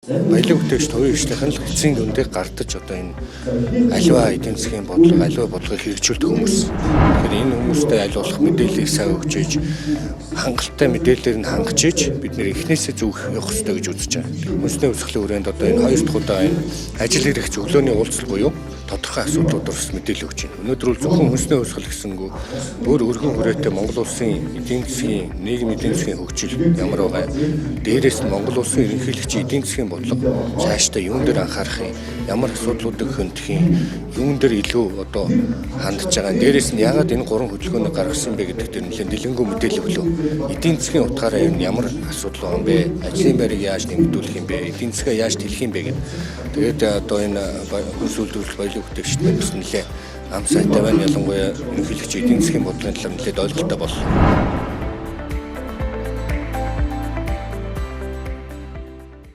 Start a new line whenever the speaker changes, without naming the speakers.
Баялаг бүтээгч төвийн эрхлийнхэн л эцсийн дүндээ гардаж одоо энэ аливаа эдийн засгийн бодлого, аливаа бодлогыг хэрэгжүүлдэг хүмүүс. Тэгэхээр энэ хүмүүстэй аль болох мэдээллийг сайн өгч иж, хангалттай мэдээллээр нь хангаж иж бид нэр эхнээсээ зөв явах хэрэгтэй гэж үзэж байгаа. Үндэсний өсгөлийн хүрээнд одоо энэ хоёр дахь удаа энэ ажил хэрэг зөвлөөний уулзалт буюу тодорхой асуудлуудаар бас мэдээлэл өгч байна. Өнөөдөр бол зөвхөн үндэсний өсгөл гэсэнгүү бүр өргөн хүрээтэй Монгол улсын эдийн засгийн нийгмийн эдийн засгийн хөгжил ямар байгаа. Дээрээс нь Монгол улсын ерөнхийлөгчийн эдийн засгийн бодлого цаашдаа юун дээр анхаарах юм, ямар асуудлуудыг хөндлөх юм, юун дээр илүү одоо хандж байгаа. Дээрээс нь яагаад энэ гурван хөдөлгөөнийг гаргасан бэ гэдэг дээр нэлээд дэлгэнгүй мэдээлэл өглөө. Эдийн засгийн утгаараа ер нь ямар асуудал байгаа юм бэ? Ажлын байрыг яаж нэмэгдүүлэх юм бэ? Эдийн засгаа яаж тэлэх юм бэ гэдэг. Тэгээд одоо энэ хүнс үйлдвэрлэл баялаг бүтээгчид бас нэлээд ам сайтай байна. Ялангуяа ерөнхийлөгчийн эдийн засгийн бодлогын талаар нэлээд ойлголттой болно.